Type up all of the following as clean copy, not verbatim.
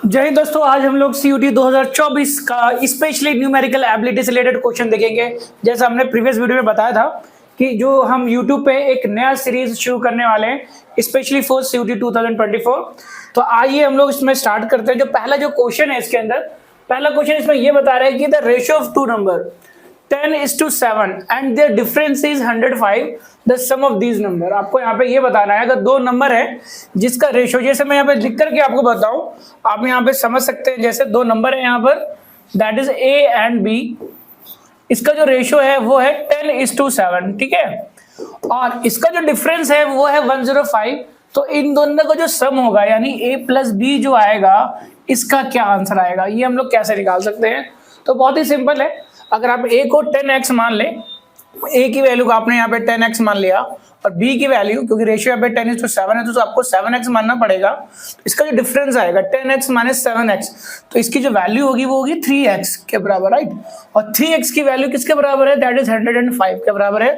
जय हिंद दोस्तों, आज हम लोग CUET 2024 का स्पेशली न्यूमेरिकल एबिलिटी से रिलेटेड क्वेश्चन देखेंगे। जैसा हमने प्रीवियस वीडियो में बताया था कि जो हम YouTube पे एक नया सीरीज शुरू करने वाले हैं स्पेशली फॉर CUET 2024। तो आइए हम लोग इसमें स्टार्ट करते हैं। जो पहला जो क्वेश्चन है इसके अंदर, पहला क्वेश्चन इसमें ये बता रहा है कि the ratio of two number 10:7 and their difference is 105, the sum of these number. आपको यहाँ पे ये बताना है अगर दो नंबर है जिसका रेशियो, जैसे मैं यहाँ पे लिख करके आपको बताऊं, आप यहाँ पे समझ सकते हैं। जैसे दो नंबर है यहाँ पर, that is A and B, इसका जो रेशियो है वो है 10:7, ठीक है, और इसका जो डिफरेंस है वो है 105। तो इन दोनों का जो सम होगा यानी A प्लस B जो आएगा, इसका क्या आंसर आएगा, ये हम लोग कैसे निकाल सकते हैं। तो बहुत ही सिंपल है। अगर आप A को 10x मान लें, A की वैल्यू को आपने यहाँ पे 10x मान लिया, और B की वैल्यू क्योंकि रेशियो यहाँ पे 10:7 है तो आपको 7x मानना पड़ेगा। इसका जो डिफरेंस आएगा 10x माइनस 7x, तो इसकी जो वैल्यू होगी वो होगी 3x के बराबर, राइट। और 3x की वैल्यू किसके बराबर है, दैट इज 105 के बराबर है।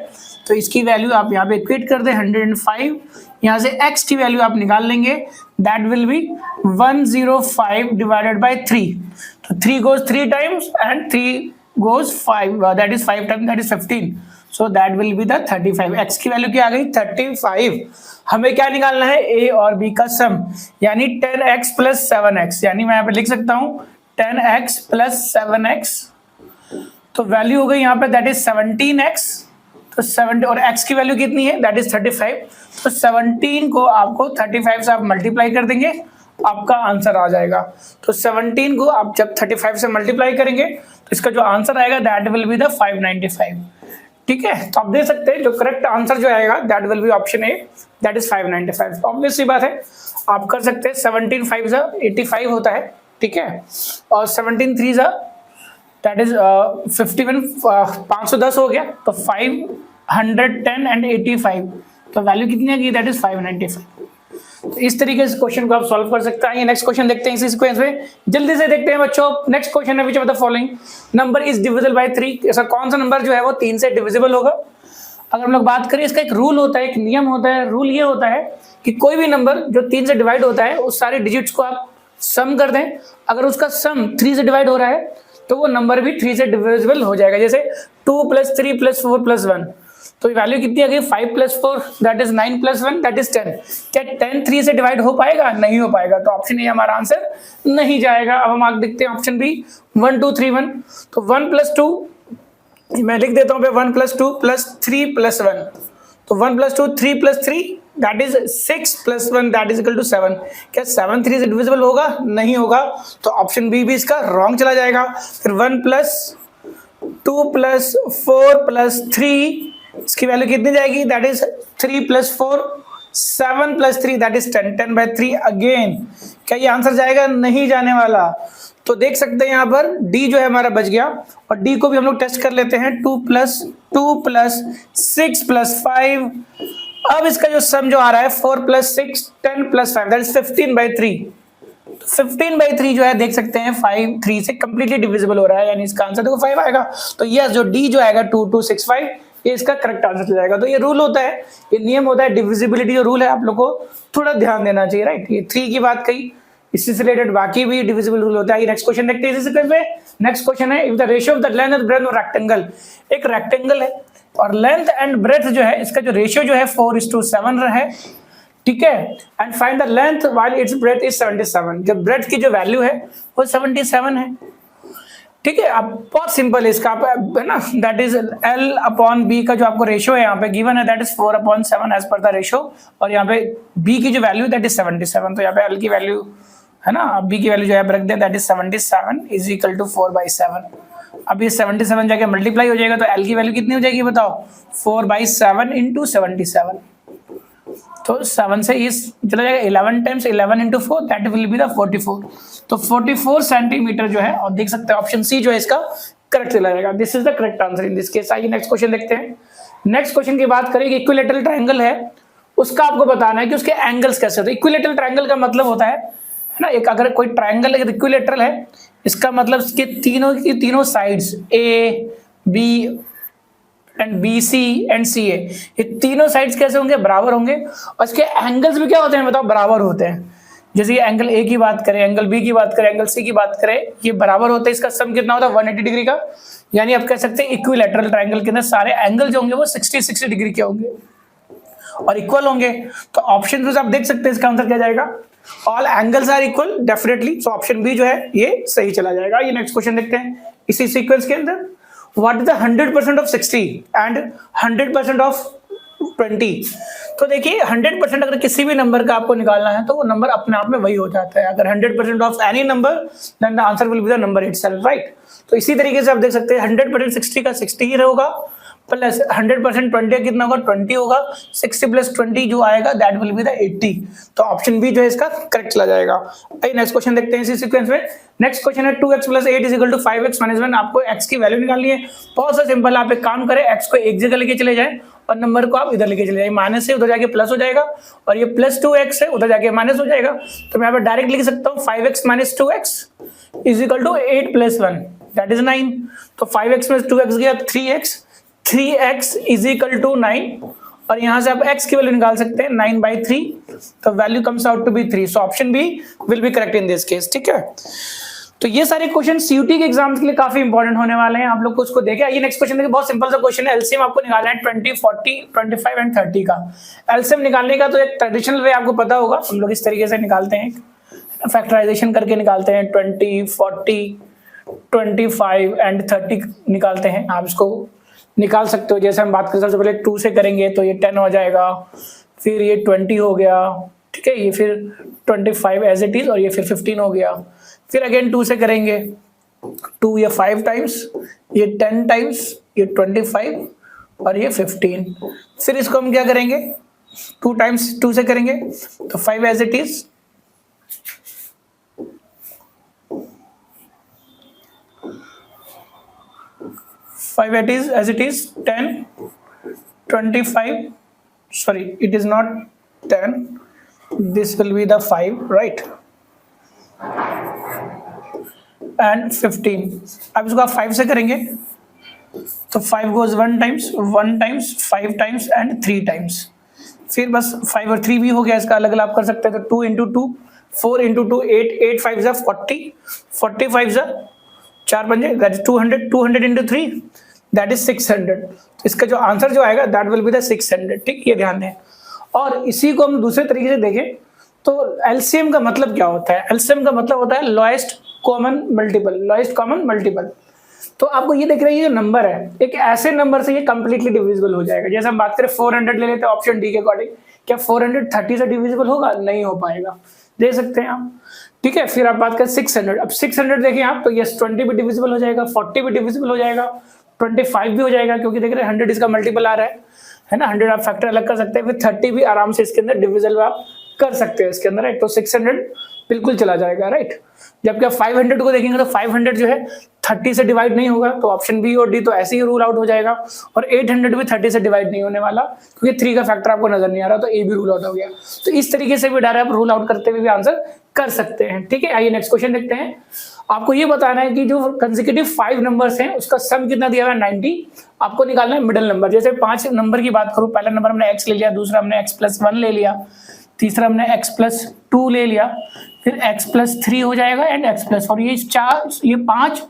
तो इसकी वैल्यू आप यहाँ पे इक्वेट कर दे 105, यहाँ से x की वैल्यू आप निकाल लेंगे, that will B 105 divided by 3। तो 3 goes 3 times and 3 goes 5, that is 5 times, that is 15, so that will be the 35। x की वैल्यू क्या आ गई 35। हमें क्या निकालना है, a और b का सम, यानी 10x प्लस 7x, यानी मैं यहाँ पे लिख सकता हूँ 10x प्लस 7x। तो वैल्यू हो गई यहाँ पे दैट इज 17x, तो 70, और x की वैल्यू कितनी है दैट इज 35। तो 17 को आपको 35 से आप मल्टीप्लाई कर देंगे, आपका आंसर आ जाएगा। तो 17 को आप जब 35 से मल्टीप्लाई करेंगे तो इसका जो आंसर आएगा दैट विल बी द 595, ठीक है। तो आप देख सकते हैं जो करेक्ट आंसर जो आएगा that will be option A, that is 595। Obvious सी बात है, आप कर सकते हैं 17 5 85 होता है, ठीक है, और 17 3 दैट इज 51, 510 हो गया, तो 510 एंड 85, तो वैल्यू कितनी आएगी दैट इज 595। तो इस तरीके से क्वेश्चन को आप सॉल्व कर सकते हैं। नेक्स्ट क्वेश्चन देखते हैं इसी सीक्वेंस में, जल्दी से देखते हैं बच्चों। नेक्स्ट क्वेश्चन है which of the following number is divisible by 3। ऐसा कौन सा नंबर जो है वो 3 से डिविजिबल होगा। अगर हम लोग बात करें, इसका एक रूल होता है, एक नियम होता है। रूल ये होता है कि कोई भी नंबर जो 3 से डिवाइड होता है उस सारे डिजिट्स को आप सम कर दें। अगर उसका सम 3 से डिवाइड हो रहा है तो वो नंबर भी 3 से डिविजिबल हो जाएगा। जैसे 2 + 3 + 4 + 1, तो वैल्यू कितनी आ गई 5 + 4 दैट इज 9 + 1 दैट इज 10। क्या 10 3 से डिवाइड हो पाएगा, नहीं हो पाएगा, तो ऑप्शन ए हमारा आंसर नहीं जाएगा। अब हम आगे देखते हैं ऑप्शन बी 1 2 3 1। तो 1 + 2 मैं लिख देता हूँ 1 + 2 + 3 + 1, तो 1 + 2 3 + 3 that is 6 + 1 that is equal to 7। क्या 7 3 से डिविजिबल होगा, नहीं होगा, तो ऑप्शन बी भी इसका रॉन्ग चला जाएगा। फिर 1 + 2 + 4 + 3, इसकी वैल्यू कितनी जाएगी that is 3 + 4 7 + 3 that is 10 10/3 again. क्या ये आंसर जाएगा, नहीं जाने वाला। तो देख सकते हैं यहाँ पर डी जो है हमारा बच गया, और डी को भी हम लोग टेस्ट कर लेते हैं। 2 + 2 + 6 + 5, अब इसका जो सम जो आ रहा है 4 + 6 10 + 5 दैट इज 15/3। 15/3 जो है देख सकते हैं 5 3 से कंप्लीटली डिविजिबल हो रहा है, यानी इसका आंसर देखो 5 आएगा। तो यस, जो डी जो आएगा 2265 ये इसका करेक्ट आंसर चला जाएगा। तो ये रूल होता है, ये नियम होता है, डिविजिबिलिटी जो रूल है आप लोग को थोड़ा ध्यान देना चाहिए, राइट। ये 3 की बात कही, इससे रिलेटेड बाकी भी डिविजिबल रूल होता है। नेक्स्ट क्वेश्चन देखते हैं इसी सीक्वेंस में। नेक्स्ट क्वेश्चन है, if the ratio of the length and breadth of rectangle, एक रेक्टेंगल है और लेंथ एंड ब्रेड्थ जो है इसका जो रेशियो जो है 4:7 है, ठीक है, and find the length while it's breadth is 77। जब ब्रेड्थ की जो वैल्यू है वो 77 है, ठीक है। अब बहुत सिंपल है इसका, है ना, दैट इज L/B का जो आपको रेशियो है यहाँ पे गिवन है that is 4/7 as per the ratio, और यहाँ पे B की जो वैल्यू दैट इज 77। तो यहाँ पे L की वैल्यू है ना, B की वैल्यू जो है रख दे that is 77 is equal to 4/7। अब ये 77 जाके मल्टीप्लाई हो जाएगा, तो L की वैल्यू कितनी हो जाएगी बताओ, 4/7 × 77। तो 7 से इस चला जाएगा 11 times 11 × 4 that will be the 44। तो 44 सेंटीमीटर जो है, और देख सकते हैं ऑप्शन सी जो है इसका करेक्ट चला जाएगा। This is the correct answer in this case. आइए नेक्स्ट क्वेश्चन देखते हैं। नेक्स्ट क्वेश्चन की बात करें, इक्विलैटरल ट्रायंगल है, उसका आपको बताना है कि उसके एंगल्स कैसे होते हैं। इक्विलैटरल ट्रायंगल का मतलब होता है ना, एक अगर कोई ट्रायंगल इक्विलैटरल है, इसका मतलब इसके तीनों की तीनों sides A B and BC and CA, ये तीनों साइड्स कैसे होंगे, बराबर होंगे, और इसके एंगल्स भी क्या होते हैं बताओ, बराबर होते हैं। जैसे ये एंगल ए की बात करें, एंगल बी की बात करें, एंगल सी की बात करें, ये बराबर होता है, इसका सम कितना होता है 180 डिग्री का। यानी आप कह सकते हैं इक्विलैटरल ट्रायंगल के अंदर सारे एंगल जो होंगे वो 60 डिग्री के होंगे और इक्वल होंगे। तो ऑप्शन में आप देख सकते हैं इसका आंसर क्या जाएगा, all angles are equal definitely. So option B जो है ये सही चला जाएगा। ये नेक्स्ट क्वेश्चन देखते हैं इसी सीक्वेंस के अंदर, what is the 100% of 60 and 100% of 20। तो देखिए 100% अगर किसी भी नंबर का आपको निकालना है तो वो नंबर अपने आप में वही हो जाता है। अगर 100% of any number then the answer will be the number itself, right. तो इसी तरीके से आप देख सकते हैं 100% 60 का 60 ही होगा, प्लस 100% 20 का कितना होगा 20 होगा, 60 प्लस 20 जो आएगा दैट विल बी द 80। तो ऑप्शन बी जो है इसका करेक्ट चला जाएगा। आइए नेक्स्ट क्वेश्चन देखते हैं इसी सीक्वेंस में। नेक्स्ट क्वेश्चन है 2x + 8 = 5x - 1। आपको x की वैल्यू निकालनी है। बहुत सा सिंपल, आप एक काम करें, x को एक जगह लेके चले जाएं और नंबर को आप इधर लेके चले जाइए, माइनस से उधर जाके प्लस हो जाएगा और ये प्लस 2x है उधर जाके माइनस हो जाएगा। तो मैं यहाँ पर डायरेक्ट लिख सकता हूँ 5x - 2x = 8 + 1 दैट इज 9। तो 5x में 2x गया 3x = 9 और यहां से आप x की वैल्यू निकाल सकते हैं 9/3। तो value comes out to be 3। So option B will be correct in this case, ठीक है। तो ये सारे क्वेश्चन सीयूटी के एग्जाम्स के लिए काफी इंपॉर्टेंट होने वाले हैं, आप लोग को उसको देखें। ये नेक्स्ट क्वेश्चन देखिए, बहुत सिंपल सा क्वेश्चन है। एलसीएम आपको निकालना है 20, 40, 25 एंड 30 का। एलसीएम निकालने का तो एक ट्रेडिशनल वे आपको पता होगा, हम लोग इस तरीके से निकालते हैं, फैक्टराइजेशन करके निकालते हैं। 20, 40, 25 एंड 30 निकालते हैं। आप इसको निकाल सकते हो। जैसे हम बात करें सबसे पहले 2 से करेंगे तो ये 10 हो जाएगा, फिर ये 20 हो गया, ठीक है, ये फिर 25 एज इट इज और ये फिर 15 हो गया। फिर अगेन 2 से करेंगे 2 ये 5 टाइम्स, ये 10 टाइम्स, ये 25 और ये 15। फिर इसको हम क्या करेंगे 2 टाइम्स 2 से करेंगे तो 5 as it is, 5 as it is 10, 25, sorry it is not 10, this will be the 5, right, and 15। अब इसको आप 5 से करेंगे तो 5 goes 1 times, 5 times and 3 times। फिर बस 5 और 3 भी हो गया, इसका अलग अलग आप कर सकते हैं। तो 2 into 2, 4 into 2, 8 5 40, 45 4 पंजे that is 200, 200 into 3 that is 600। तो इसका जो आंसर जो आएगा दैट विल बी द 600, ठीक, ये ध्यान दें। और इसी को हम दूसरे तरीके से देखें तो एलसीएम का मतलब क्या होता है, एलसीएम का मतलब होता है lowest common multiple, lowest common multiple. तो आपको ये देख रहे हैं ये जो नंबर है, एक ऐसे नंबर से ये कंप्लीटली डिविजिबल हो जाएगा। जैसे हम बात करें 400 ले लेते हैं ऑप्शन डी के अकॉर्डिंग, क्या 400 30 से डिविजिबल होगा? नहीं हो पाएगा, दे सकते हैं आप, ठीक है। फिर आप बात करें 600, अब 600 देखें आप तो यस 20 भी डिविजिबल हो जाएगा, 40 भी डिविजिबल हो जाएगा, 25 भी हो जाएगा, क्योंकि देख रहे हैं 100 इसका मल्टीपल आ रहा है ना, 100 आप फैक्टर अलग कर सकते हैं। फिर 30 भी आराम से इसके अंदर डिविजिबल आप कर सकते हैं इसके अंदर, राइट। तो 600 बिल्कुल चला जाएगा, राइट। जबकि आप 500 को देखेंगे तो 500 जो है 30 से डिवाइड नहीं होगा, तो ऑप्शन बी और डी तो ऐसे ही रूल आउट हो जाएगा। और 800 भी 30 से डिवाइड नहीं होने वाला, क्योंकि 3 का फैक्टर आपको नजर नहीं आ रहा, तो ए भी रूल आउट हो गया। तो इस तरीके से भी डायरेक्ट आप रूल आउट करते हुए भी आंसर कर सकते हैं, ठीक है। आइए नेक्स्ट क्वेश्चन देखते हैं। आपको ये बताना है कि जो कंसेक्यूटिव 5 नंबर्स हैं उसका सम कितना दिया हुआ है 90। आपको निकालना है मिडिल नंबर। जैसे 5 नंबर की बात करूं, पहला नंबर हमने x ले लिया, दूसरा हमने x+1 ले लिया, तीसरा हमने x+2 ले लिया, फिर x+3 हो जाएगा एंड x+4। ये 5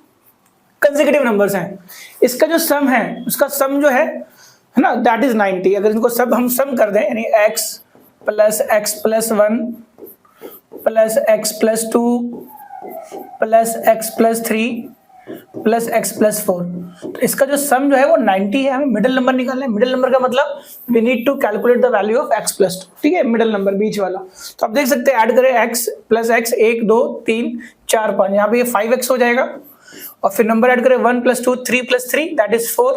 कंसेक्यूटिव नंबर्स हैं। इसका जो सम है उसका सम जो है ना दैट इज 90। अगर इनको सब हम सम कर दें, यानी x + x+1 + x+2 + x+3 + x+4, तो इसका जो सम जो है वो 90 है। हमें मिडिल नंबर निकालना है। मिडिल नंबर का मतलब we need to calculate the value of x+2, ठीक है, मिडिल नंबर बीच वाला। तो आप देख सकते हैं, ऐड करें x + x 1 2 3 4 5, यहाँ पे ये 5x हो जाएगा। और फिर नंबर ऐड करें 1 + 2 3 + 3 that is 4,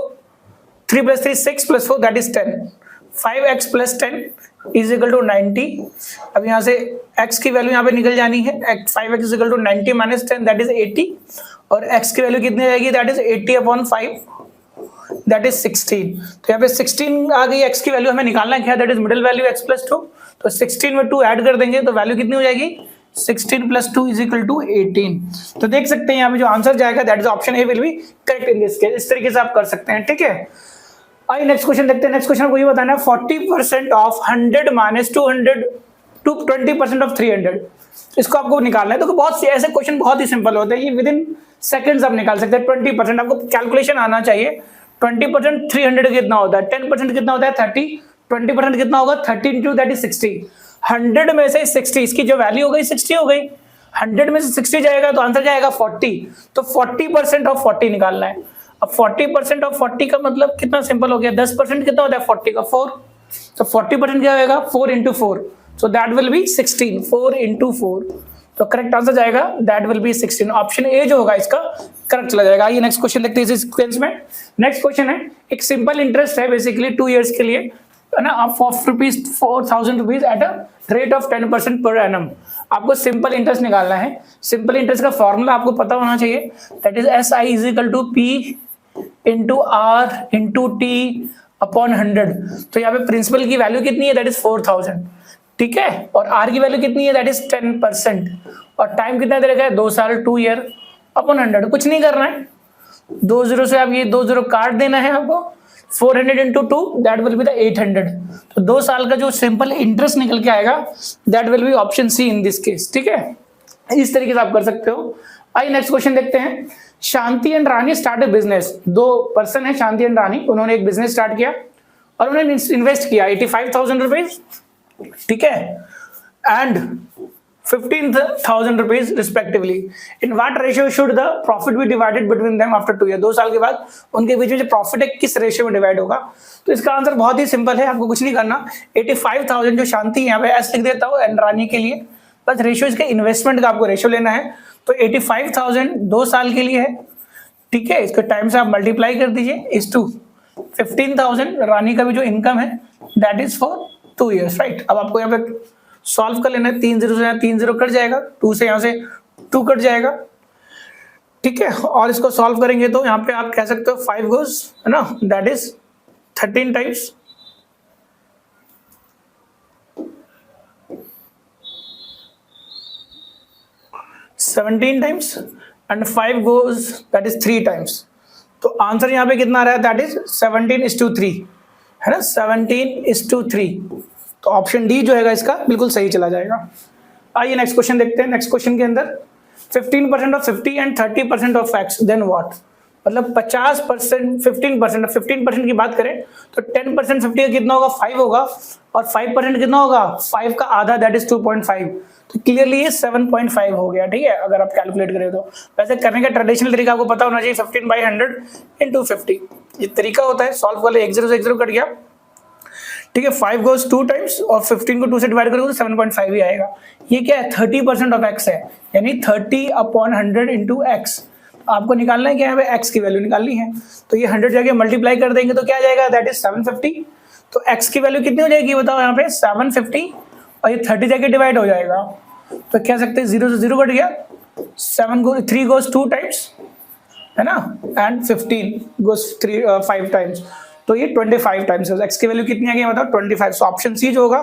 3 + 3 6 + 4 that is 10, 5x + 10 = 90। अब यहाँ से x की वैल्यू यहाँ पे निकल जानी है, 5x = 90 - 10 दैट इज 80। और x की वैल्यू कितनी आएगी, दैट इज 80/5 दैट इज 16। तो यहाँ पे 16 आ गई x की वैल्यू, हमें निकालना क्या, that is middle value x+2। तो 16 में 2 ऐड कर देंगे तो वैल्यू कितनी हो जाएगी, 16 + 2 = 18। तो देख सकते हैं यहाँ पे जो आंसर जाएगा that is option A will be correct in this case. इस तरीके से आप कर सकते हैं, ठीक है। आइए नेक्स्ट क्वेश्चन देखते हैं। नेक्स्ट क्वेश्चन को ये बताना है 40% ऑफ 100 - 200 to 20% ऑफ 300। इसको आपको निकालना है। तो बहुत से ऐसे क्वेश्चन बहुत ही सिंपल होते हैं, ये विद इन सेकंड्स आप निकाल सकते हैं। 20% आपको कैलकुलेशन आना चाहिए। 20% 300 कितना होता है, 10% कितना होता है 30, 20% कितना होगा 30 इंटू दैट इज 60। 100 में से 60, इसकी जो वैल्यू हो गई 60 हो गई। 100 में से 60 जाएगा तो आंसर जाएगा 40। तो 40% ऑफ 40 निकालना है। अब 40% ऑफ 40 का मतलब कितना सिंपल हो गया, 10% कितना होता है 40 का 4। तो 40% क्या होगा 4 into 4, so that will B 16। 4 into 4, तो करेक्ट आंसर जाएगा that will B 16। Option A जो होगा इसका करेक्ट चला जाएगा। ये नेक्स्ट क्वेश्चन देखते हैं इस सीक्वेंस में। नेक्स्ट क्वेश्चन है, एक सिंपल इंटरेस्ट है बेसिकली 2 इयर्स के लिए, है ना, of ₹4,000 at a rate of 10% per annum. आपको सिंपल इंटरेस्ट निकालना है। सिंपल इंटरेस्ट का फॉर्मूला आपको पता होना चाहिए, that is SI is equal to P into R into T upon 100। तो यहाँ पे प्रिंसिपल की वैल्यू कितनी है, दैट इज 4,000, ठीक है, और R की वैल्यू कितनी है, दैट इज 10%, और टाइम कितना दे रखा है 2 साल, 2 ईयर अपॉन 100। कुछ नहीं करना है, 2 0 से आप ये 2 0 काट देना है आपको। 400 into 2 that will be the 800। तो 2 साल का जो सिंपल इंटरेस्ट निकल के आएगा that will be option C in this case, ठीक है। इस तरीके से आप कर सकते हो। आइए नेक्स्ट क्वेश्चन देखते हैं। Shanti and Rani start a business. 2 person है शांति एंड रानी, उन्होंने एक बिजनेस स्टार्ट किया और उन्होंने इन्वेस्ट किया 85,000 रुपीज, ठीक है, and 15,000 rupees respectively. In what ratio should the profit be divided between them after 2 year. 2 साल के बाद उनके बीच में जो प्रॉफिट है किस रेशियो में डिवाइड होगा। तो इसका आंसर बहुत ही सिंपल है, आपको कुछ नहीं करना। 85,000 जो शांति यहाँ पे एस लिख देता हूँ एंड रानी के लिए, बस रेशियो इसके इन्वेस्टमेंट का आपको रेशियो लेना है। तो 85,000 2 साल के लिए है, ठीक है, इसको टाइम से आप मल्टीप्लाई कर दीजिए इस टू 15,000 रानी का भी जो इनकम है that is for 2 years, right. अब आपको यहाँ पे सॉल्व कर लेना है। 3 0 से यहाँ 3 0 कट जाएगा, 2 से यहाँ से 2 कट जाएगा, ठीक है, और इसको सॉल्व करेंगे तो यहाँ पे आप कह सकते हो 5 गोज, है ना, that is 13 times, 17 times and 5 goes that is 3 times. तो आंसर यहाँ पे कितना आ रहा है, दैट इज 17:3, है ना, 17:3। तो ऑप्शन डी जो है इसका बिल्कुल सही चला जाएगा। आइए नेक्स्ट क्वेश्चन देखते हैं। नेक्स्ट क्वेश्चन के अंदर 15% of 50 and 30% of x, then what. मतलब 50%, 15% की बात करें तो 10% 50 का कितना होगा 5 होगा, और 5% कितना होगा 5 का आधा दैट इज 2.5। तो क्लियरली ये 7.5 हो गया, ठीक है, अगर आप कैलकुलेट करें तो। वैसे करने का ट्रेडिशनल तरीका आपको पता होना चाहिए, 15/100 इंटू 50 ये तरीका होता है सॉल्व वाले। 1 0 से 1 0 कट गया, ठीक है, 5 गोज 2 टाइम्स और 15 को 2 से डिवाइड करोगे तो 7.5 ही आएगा। ये क्या है 30% ऑफ x है, यानी 30/100 इंटू x। आपको निकालना है क्या, यहाँ पे x की वैल्यू निकालनी है। तो ये 100 जगह मल्टीप्लाई कर देंगे तो क्या आ जाएगा, दैट इज 750। तो x की वैल्यू कितनी हो जाएगी बताओ यहाँ पे 750, और ये 30 जगह डिवाइड हो जाएगा। तो कह सकते हैं 0 से 0 कट गया, 3 गोज 2 टाइम्स, है ना, एंड 15 गोज 5 टाइम्स। तो ये 25 टाइम्स है। x की वैल्यू कितनी आ गई बताओ 25। सो ऑप्शन सी जो होगा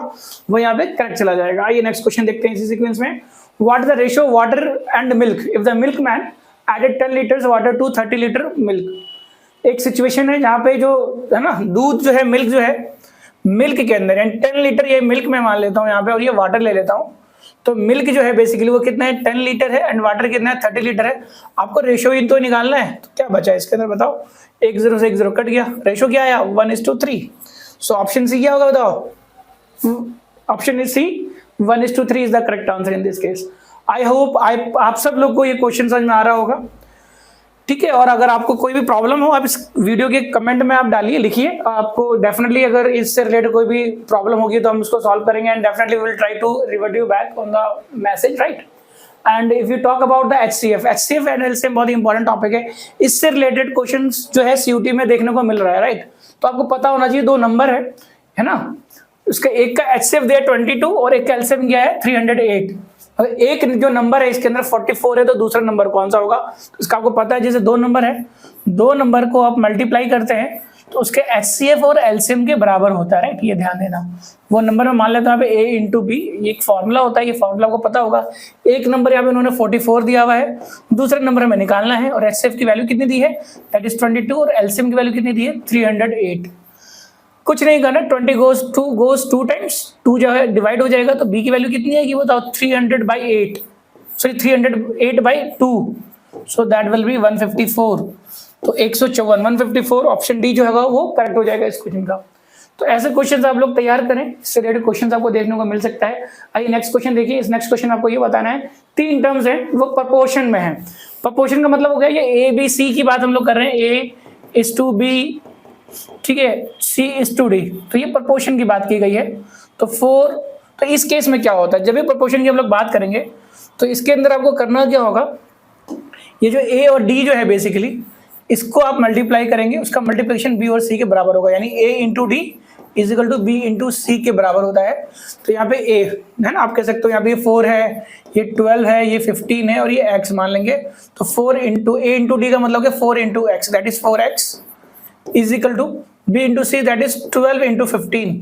वो यहाँ पे करेक्ट चला जाएगा। आइए नेक्स्ट क्वेश्चन देखते हैं इसी सीक्वेंस में। What is the ratio water and milk if the milk man added 10 litres water to 30 litre milk. एक सिचुएशन है जहाँ पे जो है ना दूध जो है, मिल्क जो है, मिल्क के अंदर 10 लीटर ये मिल्क में मान लेता हूँ यहाँ पे, और ये वाटर ले लेता हूँ। तो मिल्क जो है बेसिकली वो कितना है 10 लीटर है, एंड वाटर कितना है 30 लीटर है। आपको रेशियो इन तो निकालना है। तो क्या बचा है इसके अंदर बताओ, 1 0 से 1 0 कट गया, रेशियो क्या आया 1:3। सो ऑप्शन सी क्या होगा बताओ, option is C 1:3 is the correct answer in this case. I hope आप सब लोग को ये क्वेश्चन समझ में आ रहा होगा, ठीक है। और अगर आपको कोई भी प्रॉब्लम हो आप इस वीडियो के कमेंट में आप डालिए, लिखिए। आपको डेफिनेटली अगर इससे रिलेटेड कोई भी प्रॉब्लम होगी तो हम उसको सॉल्व करेंगे, and definitely we will try to revert you back on the message, right. And if you talk about the HCF and LCM बहुत ही इंपॉर्टेंट टॉपिक है। इससे रिलेटेड क्वेश्चंस जो है CUT में देखने को मिल रहा है, राइट। तो आपको पता होना चाहिए 2 नंबर है ना, उसका एक का HCF दिया 22 और एक का LCM क्या है 308। एक जो नंबर है इसके अंदर 44 है, तो दूसरा नंबर कौन सा होगा। तो इसका आपको पता है, जैसे 2 नंबर है, 2 नंबर को आप मल्टीप्लाई करते हैं तो उसके HCF और LCM के बराबर होता है, राइट। ये ध्यान देना। वो नंबर में मान लेते हैं यहाँ पे A इंटू बी, ये एक फॉर्मूला होता है, ये फॉर्मूला आपको पता होगा। एक नंबर यहाँ पे उन्होंने 44 दिया हुआ है, दूसरे नंबर हमें निकालना है, और HCF की वैल्यू कितनी दी है दैट इज 22, और LCM की वैल्यू कितनी दी है 308। कुछ नहीं करना, 20 गोज टू टाइम्स, 2 जो है डिवाइड हो जाएगा, तो b की वैल्यू कितनी आएगी बताओ, 300/8, sorry 308/2, so that will B 154, तो 154, 154 ऑप्शन डी जो है वो करेक्ट हो जाएगा इस क्वेश्चन का। तो ऐसे क्वेश्चन आप लोग तैयार करें, इससे रिलेटेड क्वेश्चन आपको देखने को मिल सकता है। आइए नेक्स्ट क्वेश्चन देखिए। इस नेक्स्ट क्वेश्चन आपको ये बताना है, 3 टर्म्स है वो प्रपोर्शन में है। प्रपोर्शन का मतलब हो गया ये ए बी सी की बात हम लोग कर रहे हैं, A:B, ठीक है, C:D, तो ये प्रपोर्शन की बात की गई है। तो 4, तो इस केस में क्या होता है, जब भी प्रपोर्शन की हम लोग बात करेंगे तो इसके अंदर आपको करना क्या होगा, ये जो A और D जो है बेसिकली इसको आप मल्टीप्लाई करेंगे, उसका मल्टीप्लिकेशन B और C के बराबर होगा, यानी A into D is equal to B into C के बराबर होता है। तो यहाँ पे A है ना, आप कह सकते हो यहाँ पे 4 है, ये 12 है, ये 15 है और ये x मान लेंगे। तो 4 इंटू A इंटू डी का मतलब है 4 into x, that is 4x is equal to B into C, that is 12 into 15।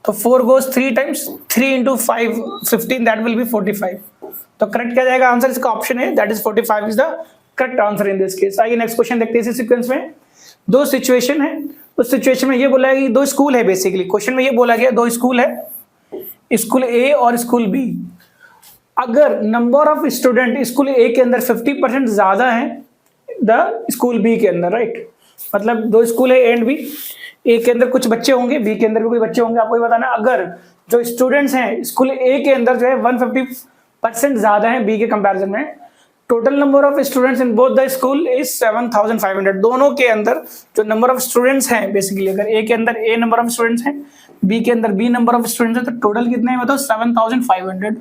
तो 4 goes 3 times, 3 into 5 15, that will be 45। तो करेक्ट क्या जाएगा आंसर, इसका ऑप्शन है that is 45 is the correct answer in this case. आइए next question देखते हैं। इसी सीक्वेंस में 2 सिचुएशन है, उस सिचुएशन में ये बोला है कि 2 स्कूल है, बेसिकली क्वेश्चन में ये बोला गया 2 स्कूल है, स्कूल ए और स्कूल बी। अगर नंबर ऑफ स्टूडेंट स्कूल ए के अंदर 50% ज्यादा है द स्कूल बी के अंदर, राइट, मतलब 2 स्कूल है ए एंड बी, ए के अंदर कुछ बच्चे होंगे, बी के अंदर भी कुछ बच्चे होंगे। आपको ये बताना अगर जो स्टूडेंट्स हैं स्कूल ए के अंदर जो है 150% ज्यादा है बी के कंपैरिजन में, total number of students in both the school is 7500। दोनों के अंदर जो नंबर ऑफ स्टूडेंट्स हैं बेसिकली, अगर ए के अंदर ए नंबर ऑफ स्टूडेंट्स हैं, बी के अंदर बी नंबर ऑफ स्टूडेंट्स हैं, तो टोटल कितने हैं बताओ, 7500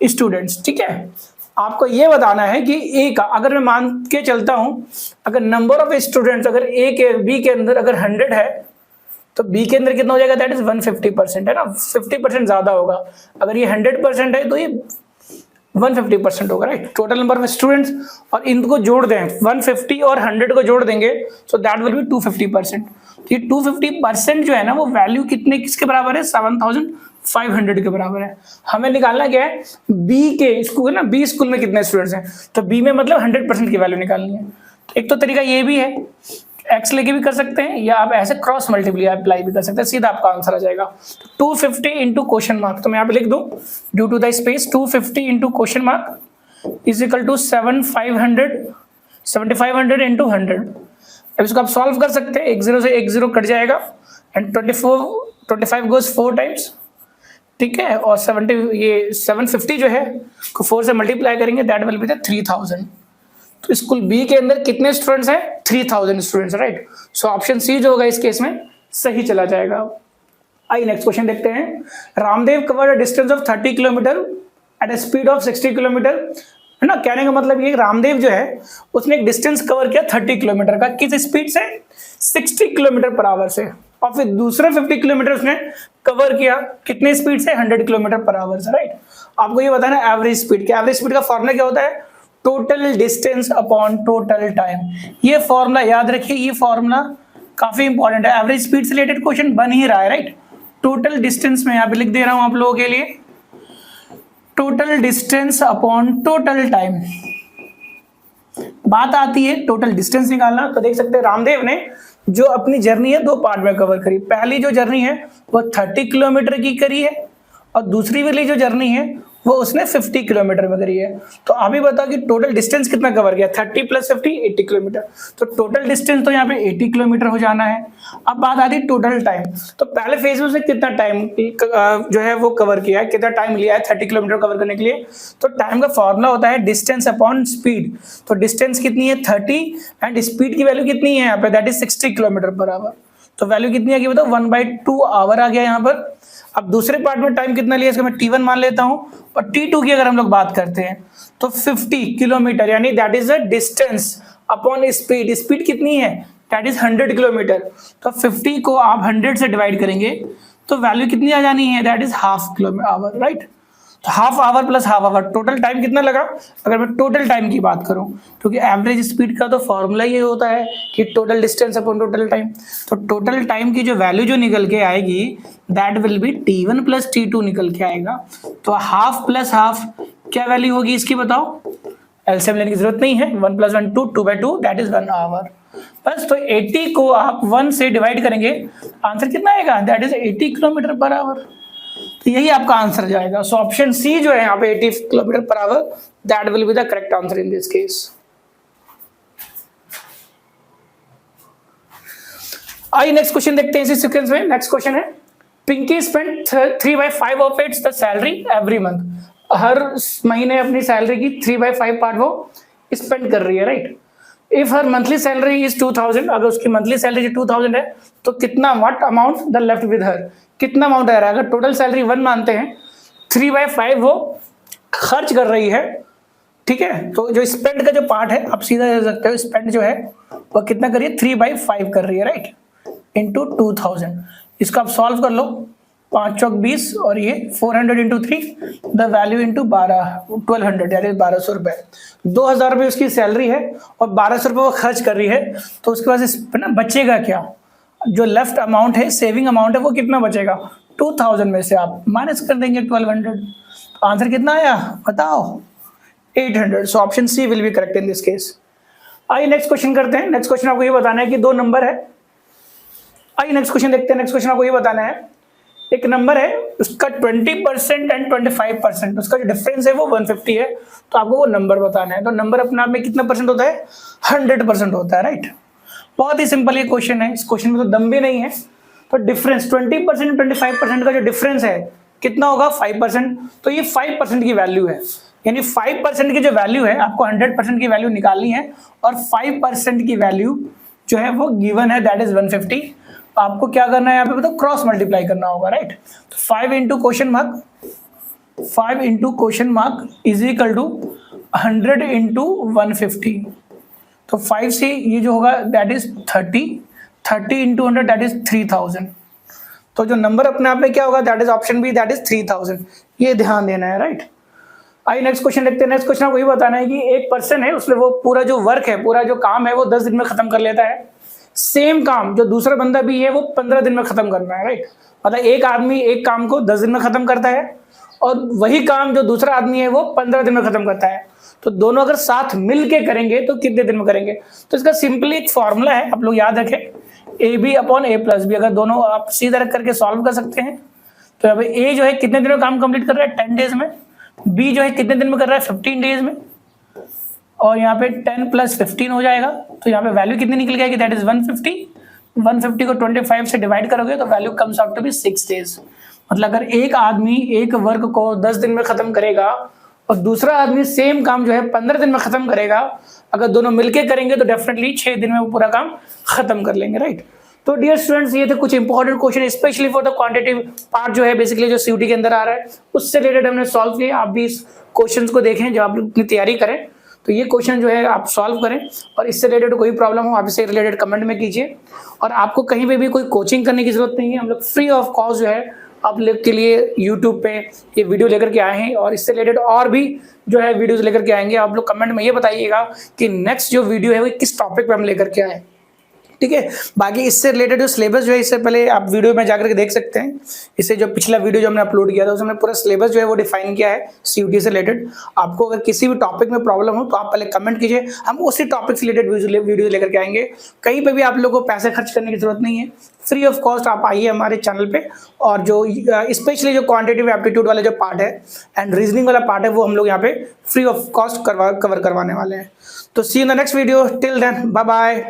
स्टूडेंट्स। ठीक है, आपको ये बताना है कि ए का अगर मैं मान के चलता हूं, अगर नंबर ऑफ स्टूडेंट्स अगर ए के बी के अंदर अगर 100 है तो बी के अंदर कितना हो जाएगा, दैट इज 150% है ना, 50% ज्यादा होगा। अगर ये 100% है तो ये 150% होगा, right, total number of students, और इनको जोड़ दें 150 और 100 को जोड़ देंगे सो दैट विल बी 250%। तो ये 250% जो है ना वो वैल्यू कितने किसके बराबर है, 7500 के बराबर है। हमें निकालना क्या है, बी के स्कूल ना, बी स्कूल में कितने स्टूडेंट्स हैं, तो बी में मतलब 100% की वैल्यू निकालनी है। तो एक तो तरीका ये भी है, एक्स लेके भी कर सकते हैं, या आप ऐसे क्रॉस मल्टीप्लाई अप्लाई भी कर सकते हैं, सीधा आपका आंसर आ जाएगा 250 इंटू क्वेश्चन मार्क। तो मैं यहाँ पे लिख दूं due to the space 250 into question mark is equal to 7500 into 100। अब इसको आप सॉल्व कर सकते हैं, 1 0 से 1 0 कट जाएगा एंड 25 गोज 4 टाइम्स, ठीक है, और 750 जो है को 4 से मल्टीप्लाई करेंगे, दैट विल बी द 3000। तो स्कूल बी के अंदर कितने स्टूडेंट्स हैं, 3000 students, right. So option C जो होगा इस केस में सही चला जाएगा। आइए नेक्स्ट क्वेश्चन देखते हैं। Ramdev covered a distance of 30 kilometre at a speed of 60 kilometre, है ना। कहने का मतलब ये रामदेव जो है उसने एक डिस्टेंस कवर किया 30 किलोमीटर का, किस स्पीड से, 60 किलोमीटर पर आवर से, और फिर दूसरे 50 किलोमीटर उसने कवर किया कितने स्पीड से, 100 किलोमीटर पर आवर से, राइट। आपको ये बताना है एवरेज स्पीड क्या, एवरेज स्पीड का फॉर्मूला क्या होता है, total distance upon total time. ये फॉर्मूला याद रखिए, ये फॉर्मूला काफी इंपॉर्टेंट है, एवरेज स्पीड से रिलेटेड क्वेश्चन बन ही रहा है, राइट। टोटल डिस्टेंस में यहाँ पे लिख दे रहा हूं आप लोगों के लिए, total distance upon total time. बात आती है टोटल डिस्टेंस निकालना, तो देख सकते हैं रामदेव ने जो अपनी जर्नी है 2 पार्ट में कवर करी। पहली जो जर्नी है वो 30 किलोमीटर की करी है, और दूसरी वाली जो जर्नी है वो उसने 50 किलोमीटर में करी है। तो अभी बताओ कि टोटल डिस्टेंस कितना कवर किया, 30 + 50 80 किलोमीटर। तो टोटल डिस्टेंस तो यहाँ पे 80 किलोमीटर हो जाना है। अब बात आती है टोटल टाइम, तो पहले फेज में उसने कितना टाइम जो है वो कवर किया है, कितना टाइम लिया है 30 किलोमीटर कवर करने के लिए। तो टाइम का फॉर्मूला होता है डिस्टेंस अपॉन स्पीड। तो डिस्टेंस कितनी है 30 एंड स्पीड की वैल्यू कितनी है यहाँ पे, that is 60 kilometre per hour. तो वैल्यू कितनी आ गई बताओ, 1/2 आवर आ गया यहाँ पर। अब दूसरे पार्ट में टाइम कितना लिया, इसको मैं T1 मान लेता हूं, और T2 की अगर हम लोग बात करते हैं तो 50 किलोमीटर, यानी that is a distance upon speed. Speed कितनी है, दैट इज 100 किलोमीटर। तो 50 को आप 100 से डिवाइड करेंगे तो वैल्यू कितनी आ जानी है, that is half kilometre hour, right. तो half hour plus half hour, total time कितना लगा, अगर मैं टोटल टाइम की बात करूं, क्योंकि एवरेज स्पीड का तो फॉर्मूला ये होता है कि total distance upon total time. तो टोटल टाइम की जो वैल्यू जो निकल के आएगी that will B T1 + T2 निकल के आएगा। तो हाफ प्लस हाफ क्या वैल्यू होगी इसकी बताओ, एलसीएम लेने की जरूरत नहीं है, 1 + 1 2, 2/2 दैट इज 1 आवर बस। तो 80 को आप 1 से डिवाइड करेंगे, आंसर कितना आएगा, दैट इज 80 km/h। तो यही आपका आंसर जाएगा। सो ऑप्शन सी जो है यहाँ पे 80 km/h, that will be the correct answer in this case. आइए नेक्स्ट क्वेश्चन देखते हैं इसी सीक्वेंस में। नेक्स्ट क्वेश्चन है, Pinky spend 3/5 of its the salary every month. हर महीने अपनी सैलरी की 3/5 पार्ट वो स्पेंड कर रही है, right. If her monthly salary is 2000, अगर उसकी मंथली सैलरी 2000 है तो कितना what amount the left with her, कितना अमाउंट आ रहा है। अगर टोटल सैलरी 1 मानते हैं, 3/5 वो खर्च कर रही है, ठीक है। तो जो स्पेंड का जो पार्ट है आप सीधा दे सकते हो, स्पेंड जो है वो कितना कर रही है, 3/5 कर रही है, राइट, इंटू 2000। इसका आप सॉल्व कर लो, 5 चौक 20 और ये 400 इंटू 3 द वैल्यू इंटू 1200 यानी 1200 रुपए। 2000 रुपये उसकी सैलरी है और 1200 रुपये वो खर्च कर रही है, तो उसके पास ना बचेगा क्या, जो लेफ्ट अमाउंट है, सेविंग अमाउंट है, वो कितना बचेगा, 2000 में से आप माइनस कर देंगे 1200। आंसर कितना आया बताओ, 800। So option C will be correct in this case. आइए नेक्स्ट क्वेश्चन करते हैं। नेक्स्ट क्वेश्चन आपको ये बताना है कि 2 नंबर है। आइए नेक्स्ट क्वेश्चन देखते हैं। नेक्स्ट क्वेश्चन आपको ये बताना है, एक नंबर है उसका 20% एंड 25%, उसका जो डिफरेंस है वो 150 है, तो आपको वो नंबर बताना है। तो नंबर अपने आप में कितना परसेंट होता है, 100% होता है, राइट। बहुत ही सिंपल ये क्वेश्चन है, इस क्वेश्चन में तो दम भी नहीं है। तो डिफरेंस 20% 25% का जो डिफरेंस है कितना होगा, 5%। तो ये 5% की वैल्यू है, यानी 5% की जो वैल्यू है आपको 100% की वैल्यू निकालनी है, और 5% की वैल्यू जो है वो गिवन है, दैट इज 150। आपको क्या करना है यहाँ पे बताओ, क्रॉस मल्टीप्लाई करना होगा, राइट। तो 5 into question mark is equal to 100 into 150। तो 5 से ये जो होगा that is 30 into 100 that is 3000। तो जो नंबर अपने आप में क्या होगा, that is option B, that is 3000। ये ध्यान देना है, राइट। आइए नेक्स्ट क्वेश्चन देखते हैं। नेक्स्ट क्वेश्चन आपको ये बताना है कि एक पर्सन है, उसने वो पूरा जो वर्क है, पूरा जो काम है वो 10 दिन में खत्म कर लेता है। सेम काम जो दूसरा बंदा भी है वो 15 दिन में खत्म करना है, राइट। मतलब एक आदमी एक काम को 10 दिन में खत्म करता है और वही काम जो दूसरा आदमी है वो 15 दिन में खत्म करता है। तो दोनों अगर साथ मिल के करेंगे तो कितने दिन में करेंगे। तो इसका सिंपली एक फॉर्मूला है, आप लोग याद रखें, AB/A+B। अगर दोनों आप सीधा रख करके सॉल्व कर सकते हैं, तो अब A जो है कितने दिन में काम कंप्लीट कर रहा है, 10 डेज में। B जो है कितने दिन में कर रहा है, 15 डेज में। और यहाँ पे 10 + 15 हो जाएगा, तो यहाँ पे वैल्यू कितनी निकल जाएगी, दैट इज 150। 150 को 25 से डिवाइड करोगे तो value comes out to be 6 days. मतलब अगर एक आदमी एक वर्क को 10 दिन में खत्म करेगा और दूसरा आदमी सेम काम जो है 15 दिन में खत्म करेगा, अगर दोनों मिलके करेंगे तो डेफिनेटली 6 दिन में वो पूरा काम खत्म कर लेंगे, राइट। तो डियर स्टूडेंट्स, ये थे कुछ important question specially for the quantitative part जो है बेसिकली जो सीयूटी के अंदर आ रहा है, उससे रिलेटेड हमने सॉल्व किए। आप भी इस क्वेश्चंस को देखें जब आप अपनी तैयारी करें, तो ये क्वेश्चन जो है आप सॉल्व करें, और इससे रिलेटेड कोई प्रॉब्लम हो आप इससे रिलेटेड कमेंट में कीजिए। और आपको कहीं पे भी कोई कोचिंग करने की जरूरत नहीं है, हम लोग फ्री ऑफ कॉस्ट जो है आप लोग के लिए यूट्यूब पे ये वीडियो लेकर के आए हैं, और इससे रिलेटेड और भी जो है वीडियोस लेकर के आएंगे। आप लोग कमेंट में ये बताइएगा कि नेक्स्ट जो वीडियो है वो किस टॉपिक पे हम लेकर के आए, ठीक है। बाकी इससे रिलेटेड जो सिलेबस जो है, इससे पहले आप वीडियो में जाकर के देख सकते हैं। इससे जो पिछला वीडियो जो हमने अपलोड किया था उसमें पूरा सिलेबस जो है वो डिफाइन किया है सीयूटी से रिलेटेड। आपको अगर किसी भी टॉपिक में प्रॉब्लम हो तो आप पहले कमेंट कीजिए, हम उसी टॉपिक से रिलेटेड वीडियो लेकर के आएंगे। कहीं पे भी आप लोगों को पैसे खर्च करने की जरूरत नहीं है, फ्री ऑफ कॉस्ट आप आइए हमारे चैनल पे। और जो स्पेशली जो क्वांटिटेटिव एप्टीट्यूड वाला जो पार्ट है एंड रीजनिंग वाला पार्ट है वो हम लोग यहाँ पे फ्री ऑफ कॉस्ट कवर करवाने वाले हैं। तो see in the next video, till then bye bye.